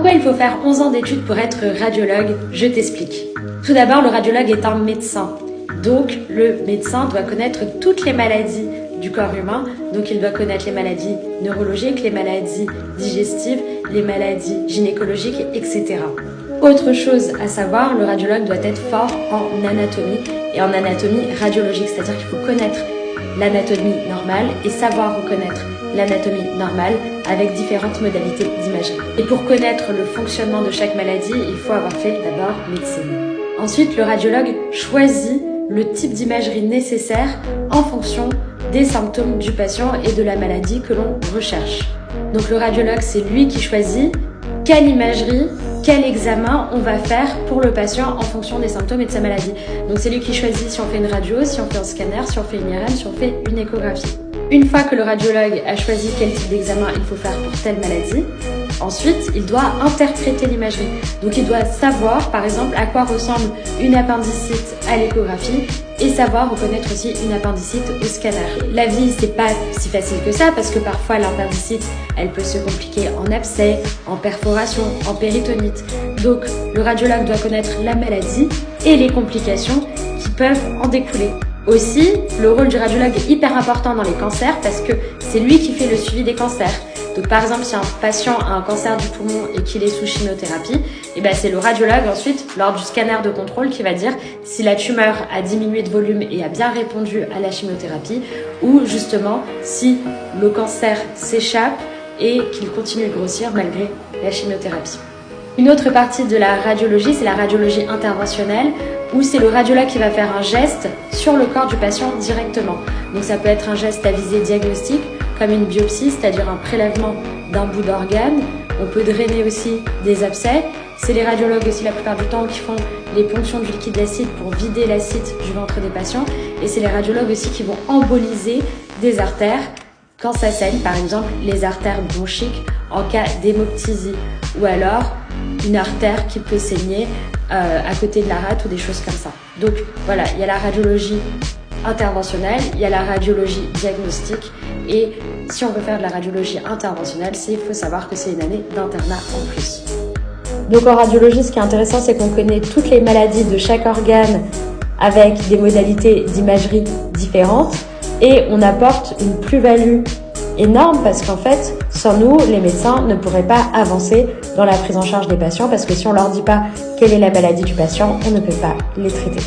Pourquoi il faut faire 11 ans d'études pour être radiologue? Je t'explique. Tout d'abord, le radiologue est un médecin. Donc, le médecin doit connaître toutes les maladies du corps humain. Donc, il doit connaître les maladies neurologiques, les maladies digestives, les maladies gynécologiques, etc. Autre chose à savoir, le radiologue doit être fort en anatomie et en anatomie radiologique. C'est-à-dire qu'il faut connaître l'anatomie normale et savoir reconnaître l'anatomie normale avec différentes modalités d'imagerie. Et pour connaître le fonctionnement de chaque maladie, il faut avoir fait d'abord médecine. Ensuite, le radiologue choisit le type d'imagerie nécessaire en fonction des symptômes du patient et de la maladie que l'on recherche. Donc le radiologue, c'est lui qui choisit quelle imagerie, quel examen on va faire pour le patient en fonction des symptômes et de sa maladie. Donc c'est lui qui choisit si on fait une radio, si on fait un scanner, si on fait une IRM, si on fait une échographie. Une fois que le radiologue a choisi quel type d'examen il faut faire pour telle maladie, ensuite il doit interpréter l'imagerie. Donc il doit savoir par exemple à quoi ressemble une appendicite à l'échographie et savoir reconnaître aussi une appendicite au scanner. La vie, c'est pas si facile que ça parce que parfois l'appendicite, elle peut se compliquer en abcès, en perforation, en péritonite. Donc le radiologue doit connaître la maladie et les complications qui peuvent en découler. Aussi, le rôle du radiologue est hyper important dans les cancers parce que c'est lui qui fait le suivi des cancers. Donc par exemple, si un patient a un cancer du poumon et qu'il est sous chimiothérapie, c'est le radiologue ensuite, lors du scanner de contrôle, qui va dire si la tumeur a diminué de volume et a bien répondu à la chimiothérapie ou justement si le cancer s'échappe et qu'il continue de grossir malgré la chimiothérapie. Une autre partie de la radiologie, c'est la radiologie interventionnelle, où c'est le radiologue qui va faire un geste sur le corps du patient directement. Donc ça peut être un geste à visée diagnostique, comme une biopsie, c'est-à-dire un prélèvement d'un bout d'organe. On peut drainer aussi des abcès. C'est les radiologues aussi la plupart du temps qui font les ponctions du liquide acide pour vider l'acide du ventre des patients. Et c'est les radiologues aussi qui vont emboliser des artères quand ça saigne, par exemple les artères bronchiques en cas d'hémoptysie ou alors une artère qui peut saigner à côté de la rate ou des choses comme ça. Donc voilà, il y a la radiologie interventionnelle, il y a la radiologie diagnostique et si on veut faire de la radiologie interventionnelle, il faut savoir que c'est une année d'internat en plus. Donc en radiologie, ce qui est intéressant, c'est qu'on connaît toutes les maladies de chaque organe avec des modalités d'imagerie différentes et on apporte une plus-value énorme parce qu'en fait, sans nous, les médecins ne pourraient pas avancer dans la prise en charge des patients parce que si on leur dit pas quelle est la maladie du patient, on ne peut pas les traiter.